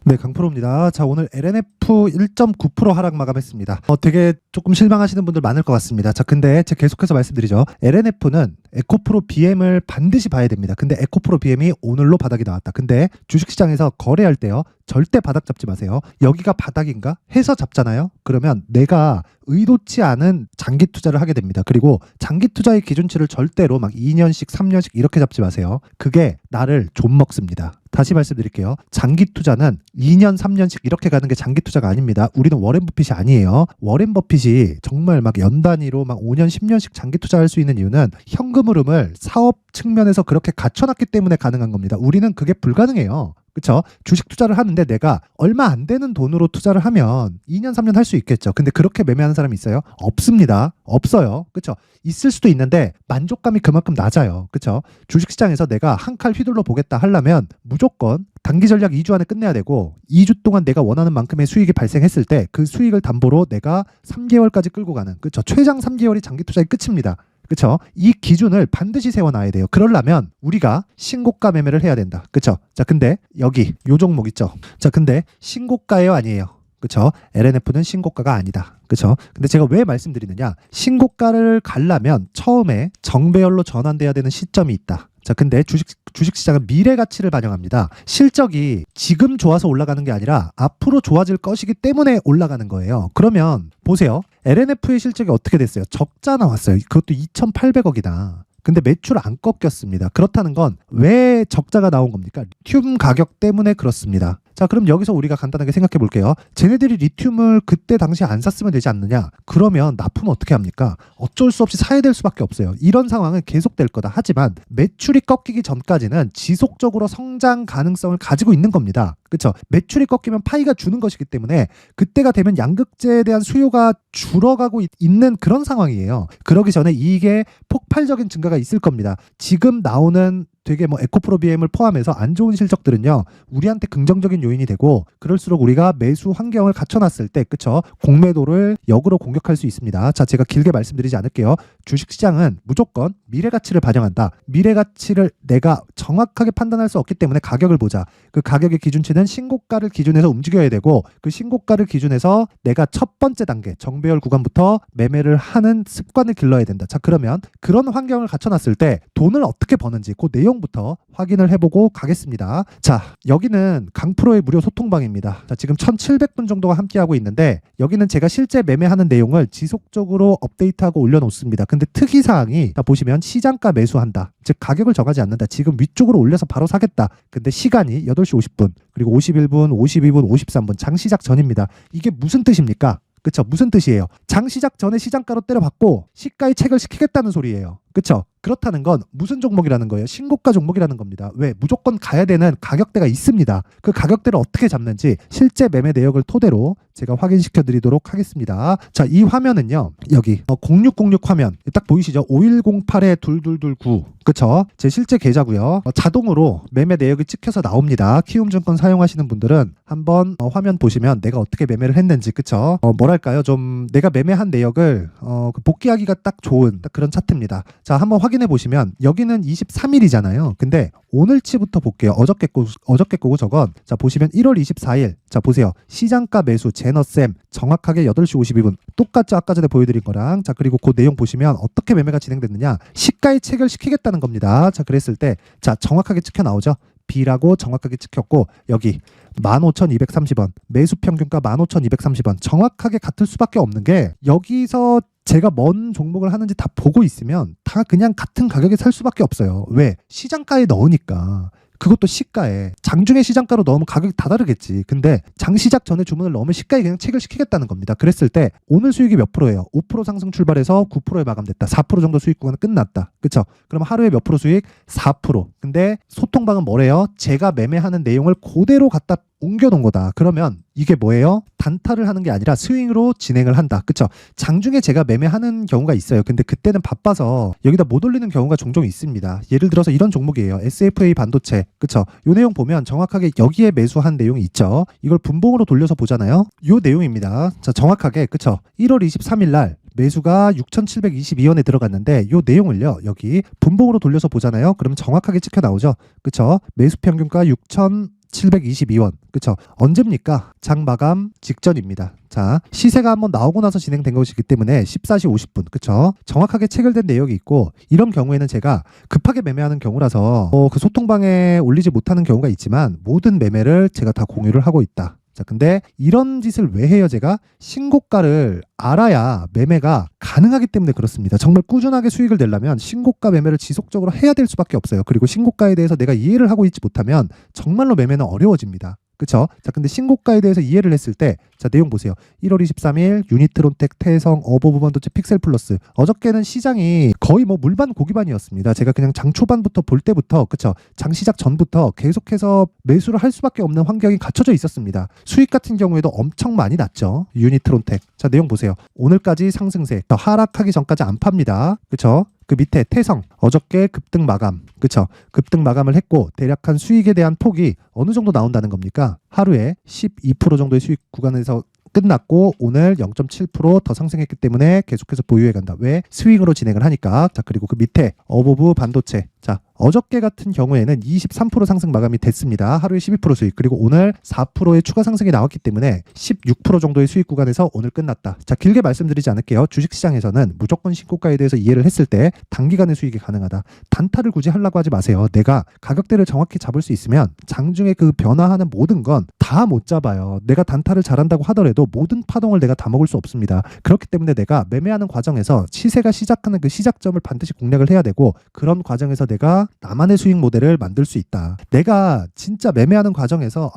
네, 강프로입니다. 자, 오늘 LNF 1.9% 하락 마감했습니다. 되게 조금 실망하시는 분들 많을 것 같습니다. 자, 근데 제가 계속해서 말씀드리죠. LNF는 에코프로 BM을 반드시 봐야 됩니다. 근데 에코프로 BM이 오늘로 바닥이 나왔다. 근데 주식시장에서 거래할 때요, 절대 바닥 잡지 마세요. 여기가 바닥인가 해서 잡잖아요. 그러면 내가 의도치 않은 장기 투자를 하게 됩니다. 그리고 장기 투자의 기준치를 절대로 막 2년씩 3년씩 이렇게 잡지 마세요. 그게 나를 좀 먹습니다. 다시 말씀드릴게요. 장기 투자는 2년 3년씩 이렇게 가는 게 장기 투자가 아닙니다. 우리는 워렌 버핏이 아니에요. 워렌 버핏이 정말 막 연 단위로 막 5년 10년씩 장기 투자할 수 있는 이유는 현금 흐름을 사업 측면에서 그렇게 갖춰놨기 때문에 가능한 겁니다. 우리는 그게 불가능해요. 그쵸? 주식 투자를 하는데 내가 얼마 안 되는 돈으로 투자를 하면 2년, 3년 할 수 있겠죠. 근데 그렇게 매매하는 사람이 있어요? 없습니다. 없어요. 그쵸? 있을 수도 있는데 만족감이 그만큼 낮아요. 그쵸? 주식시장에서 내가 한 칼 휘둘러 보겠다 하려면 무조건 단기 전략 2주 안에 끝내야 되고 2주 동안 내가 원하는 만큼의 수익이 발생했을 때 그 수익을 담보로 내가 3개월까지 끌고 가는, 그쵸? 최장 3개월이 장기 투자의 끝입니다. 그쵸? 이 기준을 반드시 세워놔야 돼요. 그러려면 우리가 신고가 매매를 해야 된다. 그쵸? 자, 근데 여기 요 종목 있죠? 자, 근데 신고가예요, 아니에요? 그쵸? LNF는 신고가가 아니다. 그쵸? 근데 제가 왜 말씀드리느냐? 신고가를 가려면 처음에 정배열로 전환돼야 되는 시점이 있다. 자, 근데 주식시장은 미래 가치를 반영합니다. 실적이 지금 좋아서 올라가는 게 아니라 앞으로 좋아질 것이기 때문에 올라가는 거예요. 그러면 보세요. LNF의 실적이 어떻게 됐어요? 적자 나왔어요. 그것도 2,800억이다. 근데 매출 안 꺾였습니다. 그렇다는 건 왜 적자가 나온 겁니까? 리튬 가격 때문에 그렇습니다. 자, 그럼 여기서 우리가 간단하게 생각해 볼게요. 쟤네들이 리튬을 그때 당시에 안 샀으면 되지 않느냐? 그러면 납품 어떻게 합니까? 어쩔 수 없이 사야 될 수밖에 없어요. 이런 상황은 계속될 거다. 하지만 매출이 꺾이기 전까지는 지속적으로 성장 가능성을 가지고 있는 겁니다. 그렇죠? 매출이 꺾이면 파이가 주는 것이기 때문에 그때가 되면 양극재에 대한 수요가 줄어가고 있는 그런 상황이에요. 그러기 전에 이게 폭발적인 증가가 있을 겁니다. 지금 나오는 되게 뭐 에코프로 BM을 포함해서 안 좋은 실적들은요, 우리한테 긍정적인 요인이 되고, 그럴수록 우리가 매수 환경을 갖춰놨을 때, 그쵸? 공매도를 역으로 공격할 수 있습니다. 자, 제가 길게 말씀드리지 않을게요. 주식시장은 무조건 미래가치를 반영한다. 미래가치를 내가 정확하게 판단할 수 없기 때문에 가격을 보자. 그 가격의 기준치는 신고가를 기준해서 움직여야 되고, 그 신고가를 기준해서 내가 첫 번째 단계 정배열 구간부터 매매를 하는 습관을 길러야 된다. 자, 그러면 그런 환경을 갖춰놨을 때 돈을 어떻게 버는지 그 내용부터 확인을 해보고 가겠습니다. 자, 여기는 강프로의 무료 소통방입니다. 자, 지금 1700분 정도가 함께하고 있는데 여기는 제가 실제 매매하는 내용을 지속적으로 업데이트하고 올려놓습니다. 근데 특이사항이 보시면 시장가 매수한다. 즉 가격을 정하지 않는다. 지금 위쪽으로 올려서 바로 사겠다. 근데 시간이 8시 50분, 그리고 51분, 52분, 53분 장 시작 전입니다. 이게 무슨 뜻입니까? 그쵸? 무슨 뜻이에요? 장 시작 전에 시장가로 때려받고 시가에 책을 시키겠다는 소리예요. 그쵸? 그렇다는 건 무슨 종목이라는 거예요? 신고가 종목이라는 겁니다. 왜? 무조건 가야 되는 가격대가 있습니다. 그 가격대를 어떻게 잡는지 실제 매매 내역을 토대로 제가 확인시켜 드리도록 하겠습니다. 자, 이 화면은요, 여기 0606 화면 딱 보이시죠? 5108에 2229. 그쵸? 제 실제 계좌고요. 자동으로 매매 내역이 찍혀서 나옵니다. 키움증권 사용하시는 분들은 한번 화면 보시면 내가 어떻게 매매를 했는지, 그쵸? 뭐랄까요? 좀 내가 매매한 내역을 복귀하기가 딱 좋은 딱 그런 차트입니다. 자, 한번 확인해 보시면 여기는 23일이잖아요. 근데 오늘치부터 볼게요. 어저께 거고 저건. 자, 보시면 1월 24일. 자, 보세요. 시장가 매수 제너쌤 정확하게 8시 52분. 똑같죠? 아까 전에 보여드린 거랑. 자, 그리고 그 내용 보시면 어떻게 매매가 진행됐느냐. 시가에 체결시키겠다는 겁니다. 자, 그랬을 때 자, 정확하게 찍혀 나오죠? B라고 정확하게 찍혔고 여기 15,230원 매수 평균가 15,230원 정확하게 같을 수밖에 없는 게 여기서 제가 뭔 종목을 하는지 다 보고 있으면 다 그냥 같은 가격에 살 수밖에 없어요. 왜? 시장가에 넣으니까. 그것도 시가에. 장중에 시장가로 넣으면 가격이 다 다르겠지. 근데 장 시작 전에 주문을 넣으면 시가에 그냥 체결시키겠다는 겁니다. 그랬을 때 오늘 수익이 몇 프로예요? 5% 상승 출발해서 9%에 마감됐다. 4% 정도 수익 구간은 끝났다. 그쵸? 그럼 하루에 몇 프로 수익? 4%. 근데 소통방은 뭐래요? 제가 매매하는 내용을 그대로 갖다 옮겨놓은 거다. 그러면 이게 뭐예요? 단타를 하는 게 아니라 스윙으로 진행을 한다. 그쵸? 장중에 제가 매매하는 경우가 있어요. 근데 그때는 바빠서 여기다 못 올리는 경우가 종종 있습니다. 예를 들어서 이런 종목이에요. SFA 반도체. 그쵸? 요 내용 보면 정확하게 여기에 매수한 내용이 있죠. 이걸 분봉으로 돌려서 보잖아요. 요 내용입니다. 자, 정확하게. 그쵸? 1월 23일 날 매수가 6,722원에 들어갔는데 요 내용을요, 여기 분봉으로 돌려서 보잖아요. 그러면 정확하게 찍혀 나오죠. 그쵸? 매수 평균가 6,722원 722원. 그쵸? 언제입니까? 장 마감 직전입니다. 자, 시세가 한번 나오고 나서 진행된 것이기 때문에 14시 50분. 그쵸? 정확하게 체결된 내역이 있고, 이런 경우에는 제가 급하게 매매하는 경우라서 그 소통방에 올리지 못하는 경우가 있지만 모든 매매를 제가 다 공유를 하고 있다. 자, 근데 이런 짓을 왜 해요? 제가 신고가를 알아야 매매가 가능하기 때문에 그렇습니다. 정말 꾸준하게 수익을 내려면 신고가 매매를 지속적으로 해야 될 수밖에 없어요. 그리고 신고가에 대해서 내가 이해를 하고 있지 못하면 정말로 매매는 어려워집니다. 그쵸? 자, 근데 신고가에 대해서 이해를 했을 때, 자, 내용 보세요. 1월 23일 유니트론텍, 태성, 어버브 반도체, 픽셀 플러스. 어저께는 시장이 거의 뭐 물반 고기반이었습니다. 제가 그냥 장 초반부터 볼 때부터, 그쵸? 장 시작 전부터 계속해서 매수를 할 수밖에 없는 환경이 갖춰져 있었습니다. 수익 같은 경우에도 엄청 많이 났죠. 유니트론텍. 자, 내용 보세요. 오늘까지 상승세. 하락하기 전까지 안 팝니다. 그쵸? 그 밑에 태성, 어저께 급등 마감, 그쵸? 급등 마감을 했고 대략한 수익에 대한 폭이 어느 정도 나온다는 겁니까? 하루에 12% 정도의 수익 구간에서 끝났고 오늘 0.7% 더 상승했기 때문에 계속해서 보유해 간다. 왜? 스윙으로 진행을 하니까. 자, 그리고 그 밑에 어버브 반도체. 자, 어저께 같은 경우에는 23% 상승 마감이 됐습니다. 하루에 12% 수익. 그리고 오늘 4%의 추가 상승이 나왔기 때문에 16% 정도의 수익 구간에서 오늘 끝났다. 자, 길게 말씀드리지 않을게요. 주식시장에서는 무조건 신고가에 대해서 이해를 했을 때 단기간의 수익이 가능하다. 단타를 굳이 하려고 하지 마세요. 내가 가격대를 정확히 잡을 수 있으면 장중에 그 변화하는 모든 건 다 못 잡아요. 내가 단타를 잘한다고 하더라도 모든 파동을 내가 다 먹을 수 없습니다. 그렇기 때문에 내가 매매하는 과정에서 시세가 시작하는 그 시작점을 반드시 공략을 해야 되고, 그런 과정에서 내가 나만의 수익 모델을 만들 수 있다. 내가 진짜 매매하는 과정에서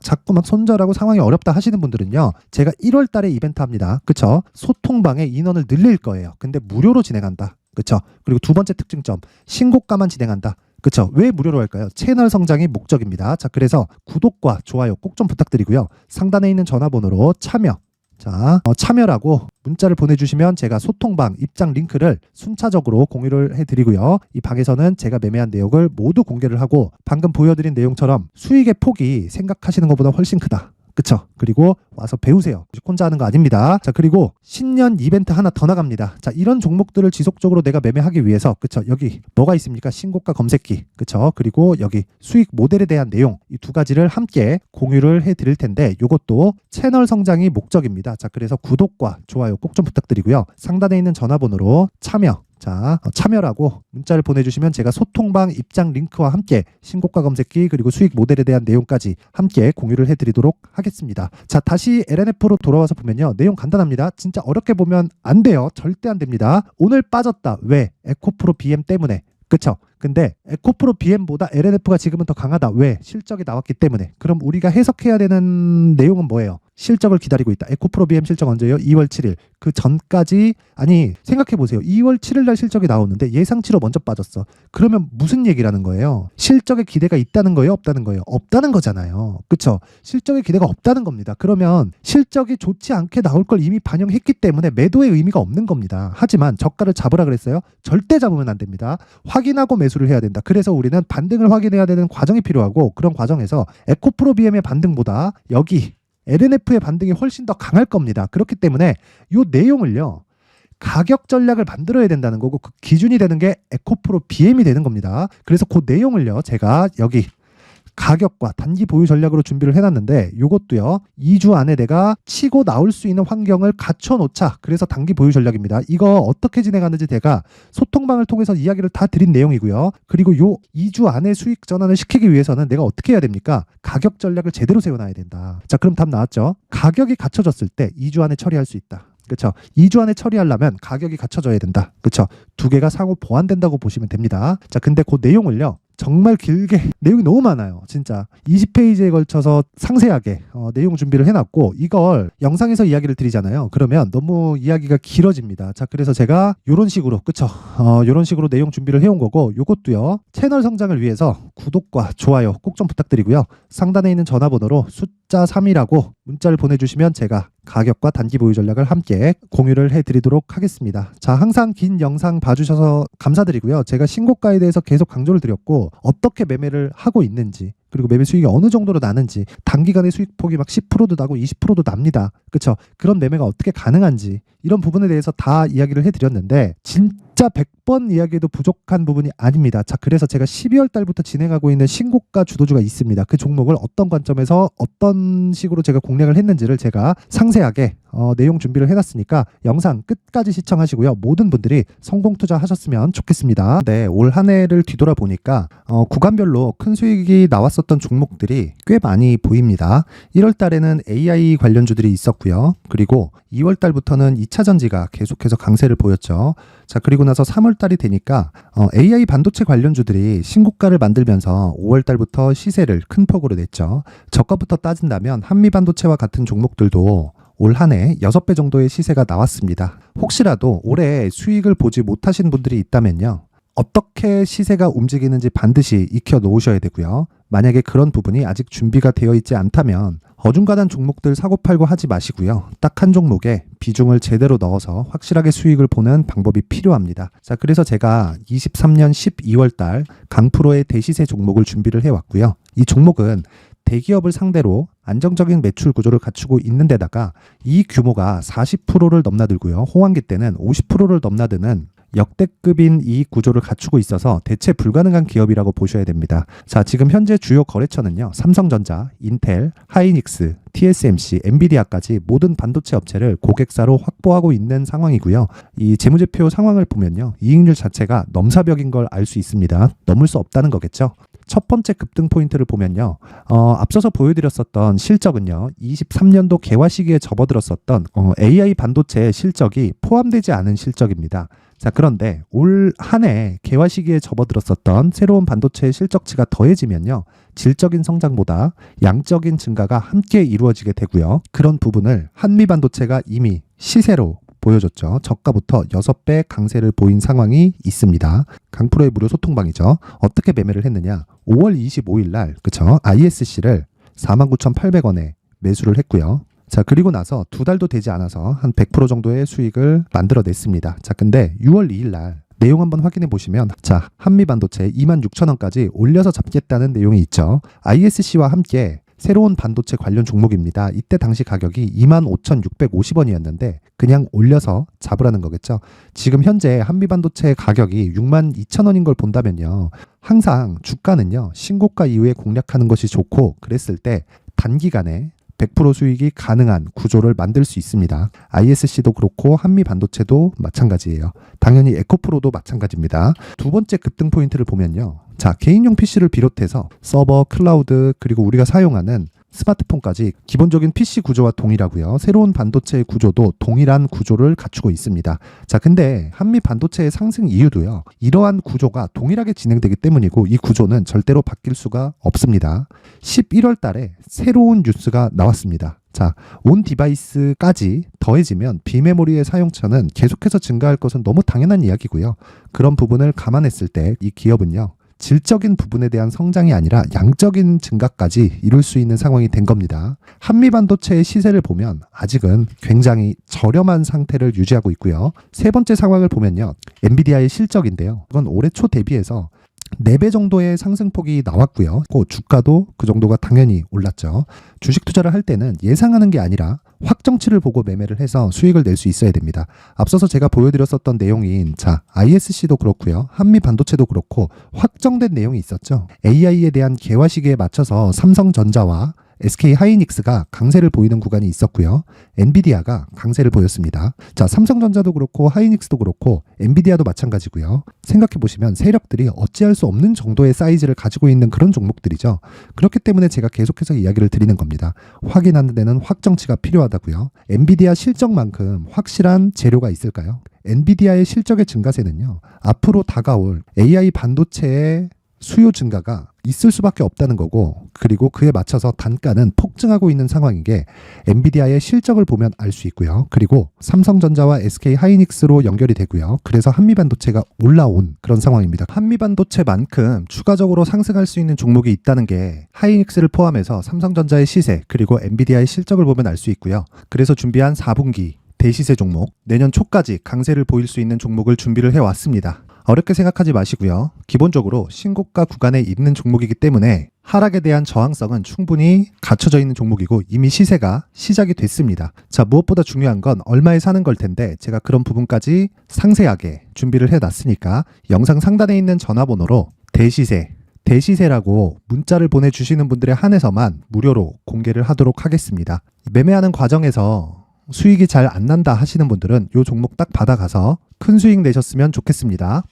자꾸 손절하고 상황이 어렵다 하시는 분들은요, 제가 1월 달에 이벤트 합니다. 그쵸? 소통방에 인원을 늘릴 거예요. 근데 무료로 진행한다. 그쵸? 그리고 두 번째 특징점, 신고가만 진행한다. 그쵸? 왜 무료로 할까요? 채널 성장이 목적입니다. 자, 그래서 구독과 좋아요 꼭 좀 부탁드리고요. 상단에 있는 전화번호로 참여. 자, 참여라고 문자를 보내주시면 제가 소통방 입장 링크를 순차적으로 공유를 해드리고요. 이 방에서는 제가 매매한 내역을 모두 공개를 하고, 방금 보여드린 내용처럼 수익의 폭이 생각하시는 것보다 훨씬 크다. 그쵸? 그리고 와서 배우세요. 혼자 하는 거 아닙니다. 자, 그리고 신년 이벤트 하나 더 나갑니다. 자, 이런 종목들을 지속적으로 내가 매매하기 위해서, 그쵸? 여기 뭐가 있습니까? 신고가 검색기. 그쵸? 그리고 여기 수익 모델에 대한 내용, 이 두 가지를 함께 공유를 해 드릴 텐데, 요것도 채널 성장이 목적입니다. 자, 그래서 구독과 좋아요 꼭 좀 부탁드리고요. 상단에 있는 전화번호로 참여. 자, 참여라고 문자를 보내주시면 제가 소통방 입장 링크와 함께 신고가 검색기 그리고 수익 모델에 대한 내용까지 함께 공유를 해드리도록 하겠습니다. 자, 다시 LNF로 돌아와서 보면요. 내용 간단합니다. 진짜 어렵게 보면 안 돼요. 절대 안 됩니다. 오늘 빠졌다. 왜? 에코프로 BM 때문에. 그쵸? 근데 에코프로 BM보다 LNF가 지금은 더 강하다. 왜? 실적이 나왔기 때문에. 그럼 우리가 해석해야 되는 내용은 뭐예요? 실적을 기다리고 있다. 에코프로 BM 실적 언제예요? 2월 7일. 그 전까지, 아니 생각해보세요. 2월 7일 날 실적이 나오는데 예상치로 먼저 빠졌어. 그러면 무슨 얘기라는 거예요? 실적에 기대가 있다는 거예요? 없다는 거예요? 없다는 거잖아요. 그쵸? 실적에 기대가 없다는 겁니다. 그러면 실적이 좋지 않게 나올 걸 이미 반영했기 때문에 매도의 의미가 없는 겁니다. 하지만 저가를 잡으라 그랬어요? 절대 잡으면 안 됩니다. 확인하고 매수를 해야 된다. 그래서 우리는 반등을 확인해야 되는 과정이 필요하고, 그런 과정에서 에코프로 BM의 반등보다 여기 LNF의 반등이 훨씬 더 강할 겁니다. 그렇기 때문에 이 내용을요, 가격 전략을 만들어야 된다는 거고, 그 기준이 되는 게 에코프로 BM이 되는 겁니다. 그래서 그 내용을요, 제가 여기 가격과 단기 보유 전략으로 준비를 해놨는데, 이것도요 2주 안에 내가 치고 나올 수 있는 환경을 갖춰 놓자. 그래서 단기 보유 전략입니다. 이거 어떻게 진행하는지 제가 소통방을 통해서 이야기를 다 드린 내용이고요. 그리고 요 2주 안에 수익 전환을 시키기 위해서는 내가 어떻게 해야 됩니까? 가격 전략을 제대로 세워놔야 된다. 자, 그럼 답 나왔죠? 가격이 갖춰졌을 때 2주 안에 처리할 수 있다. 그렇죠? 2주 안에 처리하려면 가격이 갖춰져야 된다. 그렇죠? 두 개가 상호 보완된다고 보시면 됩니다. 자, 근데 그 내용을요, 정말 길게 내용이 너무 많아요. 진짜 20페이지에 걸쳐서 상세하게 내용 준비를 해놨고, 이걸 영상에서 이야기를 드리잖아요. 그러면 너무 이야기가 길어집니다. 자, 그래서 제가 요런 식으로, 그쵸? 요런 식으로 내용 준비를 해온 거고, 요것도요 채널 성장을 위해서 구독과 좋아요 꼭 좀 부탁드리고요. 상단에 있는 전화번호로 숫자 3이라고 문자를 보내주시면 제가 가격과 단기 보유 전략을 함께 공유를 해드리도록 하겠습니다. 자, 항상 긴 영상 봐주셔서 감사드리고요. 제가 신고가에 대해서 계속 강조를 드렸고, 어떻게 매매를 하고 있는지, 그리고 매매 수익이 어느 정도로 나는지, 단기간에 수익폭이 막 10%도 나고 20%도 납니다. 그렇죠? 그런 매매가 어떻게 가능한지 이런 부분에 대해서 다 이야기를 해드렸는데 진짜 100번 이야기해도 부족한 부분이 아닙니다. 자, 그래서 제가 12월 달부터 진행하고 있는 신고가 주도주가 있습니다. 그 종목을 어떤 관점에서 어떤 식으로 제가 공략을 했는지를 제가 상세하게 내용 준비를 해놨으니까 영상 끝까지 시청하시고요. 모든 분들이 성공 투자하셨으면 좋겠습니다. 네, 올 한 해를 뒤돌아보니까 구간별로 큰 수익이 나왔었던 종목들이 꽤 많이 보입니다. 1월 달에는 AI 관련주들이 있었고요. 그리고 2월 달부터는 2차 전지가 계속해서 강세를 보였죠. 자, 그리고 나서 3월 달이 되니까 AI 반도체 관련주들이 신고가를 만들면서 5월 달부터 시세를 큰 폭으로 냈죠. 저가부터 따진다면 한미반도체와 같은 종목들도 올 한 해 6배 정도의 시세가 나왔습니다. 혹시라도 올해 수익을 보지 못하신 분들이 있다면요. 어떻게 시세가 움직이는지 반드시 익혀 놓으셔야 되고요. 만약에 그런 부분이 아직 준비가 되어 있지 않다면 어중간한 종목들 사고팔고 하지 마시고요. 딱 한 종목에 비중을 제대로 넣어서 확실하게 수익을 보는 방법이 필요합니다. 자, 그래서 제가 23년 12월 달 강프로의 대시세 종목을 준비를 해왔고요. 이 종목은 대기업을 상대로 안정적인 매출 구조를 갖추고 있는 데다가 이 규모가 40%를 넘나들고요. 호황기 때는 50%를 넘나드는 역대급인 이익 구조를 갖추고 있어서 대체 불가능한 기업이라고 보셔야 됩니다. 자, 지금 현재 주요 거래처는요. 삼성전자, 인텔, 하이닉스, TSMC, 엔비디아까지 모든 반도체 업체를 고객사로 확보하고 있는 상황이고요. 이 재무제표 상황을 보면요. 이익률 자체가 넘사벽인 걸 알 수 있습니다. 넘을 수 없다는 거겠죠. 첫 번째 급등 포인트를 보면요. 앞서서 보여드렸었던 실적은요. 23년도 개화 시기에 접어들었었던 AI 반도체 실적이 포함되지 않은 실적입니다. 자, 그런데 올 한 해 개화 시기에 접어들었었던 새로운 반도체의 실적치가 더해지면요. 질적인 성장보다 양적인 증가가 함께 이루어지게 되고요. 그런 부분을 한미반도체가 이미 시세로 보여줬죠. 저가부터 6배 강세를 보인 상황이 있습니다. 강프로의 무료 소통방이죠. 어떻게 매매를 했느냐. 5월 25일 날 그쵸? ISC를 49,800원에 매수를 했고요. 자, 그리고 나서 2달도 되지 않아서 한 100% 정도의 수익을 만들어냈습니다. 자, 근데 6월 2일 날 내용 한번 확인해 보시면 자, 한미반도체 26,000원까지 올려서 잡겠다는 내용이 있죠. ISC와 함께 새로운 반도체 관련 종목입니다. 이때 당시 가격이 25,650원이었는데 그냥 올려서 잡으라는 거겠죠. 지금 현재 한미반도체 가격이 62,000원인 걸 본다면요. 항상 주가는요. 신고가 이후에 공략하는 것이 좋고 그랬을 때 단기간에 100% 수익이 가능한 구조를 만들 수 있습니다. ISC도 그렇고 한미반도체도 마찬가지예요. 당연히 에코프로도 마찬가지입니다. 두 번째 급등 포인트를 보면요. 자, 개인용 PC를 비롯해서 서버, 클라우드, 그리고 우리가 사용하는 스마트폰까지 기본적인 PC 구조와 동일하고요. 새로운 반도체의 구조도 동일한 구조를 갖추고 있습니다. 자, 근데 한미 반도체의 상승 이유도요. 이러한 구조가 동일하게 진행되기 때문이고 이 구조는 절대로 바뀔 수가 없습니다. 11월 달에 새로운 뉴스가 나왔습니다. 자, 온 디바이스까지 더해지면 비메모리의 사용처는 계속해서 증가할 것은 너무 당연한 이야기고요. 그런 부분을 감안했을 때 이 기업은요. 질적인 부분에 대한 성장이 아니라 양적인 증가까지 이룰 수 있는 상황이 된 겁니다. 한미반도체의 시세를 보면 아직은 굉장히 저렴한 상태를 유지하고 있고요. 세 번째 상황을 보면요. 엔비디아의 실적인데요. 이건 올해 초 대비해서 4배 정도의 상승폭이 나왔고요. 주가도 그 정도가 당연히 올랐죠. 주식 투자를 할 때는 예상하는 게 아니라 확정치를 보고 매매를 해서 수익을 낼 수 있어야 됩니다. 앞서서 제가 보여드렸었던 내용인 자, ISC도 그렇고요. 한미반도체도 그렇고 확정된 내용이 있었죠. AI에 대한 개화 시기에 맞춰서 삼성전자와 SK 하이닉스가 강세를 보이는 구간이 있었고요. 엔비디아가 강세를 보였습니다. 자, 삼성전자도 그렇고 하이닉스도 그렇고 엔비디아도 마찬가지고요. 생각해 보시면 세력들이 어찌할 수 없는 정도의 사이즈를 가지고 있는 그런 종목들이죠. 그렇기 때문에 제가 계속해서 이야기를 드리는 겁니다. 확인하는 데는 확정치가 필요하다고요. 엔비디아 실적만큼 확실한 재료가 있을까요? 엔비디아의 실적의 증가세는요. 앞으로 다가올 AI 반도체의 수요 증가가 있을 수밖에 없다는 거고 그리고 그에 맞춰서 단가는 폭증하고 있는 상황인 게 엔비디아의 실적을 보면 알 수 있고요. 그리고 삼성전자와 SK 하이닉스로 연결이 되고요. 그래서 한미반도체가 올라온 그런 상황입니다. 한미반도체만큼 추가적으로 상승할 수 있는 종목이 있다는 게 하이닉스를 포함해서 삼성전자의 시세 그리고 엔비디아의 실적을 보면 알 수 있고요. 그래서 준비한 4분기 대시세 종목, 내년 초까지 강세를 보일 수 있는 종목을 준비를 해왔습니다. 어렵게 생각하지 마시고요. 기본적으로 신고가 구간에 있는 종목이기 때문에 하락에 대한 저항성은 충분히 갖춰져 있는 종목이고 이미 시세가 시작이 됐습니다. 자, 무엇보다 중요한 건 얼마에 사는 걸 텐데 제가 그런 부분까지 상세하게 준비를 해놨으니까 영상 상단에 있는 전화번호로 대시세라고 문자를 보내주시는 분들에 한해서만 무료로 공개를 하도록 하겠습니다. 매매하는 과정에서 수익이 잘 안 난다 하시는 분들은 이 종목 딱 받아가서 큰 수익 내셨으면 좋겠습니다.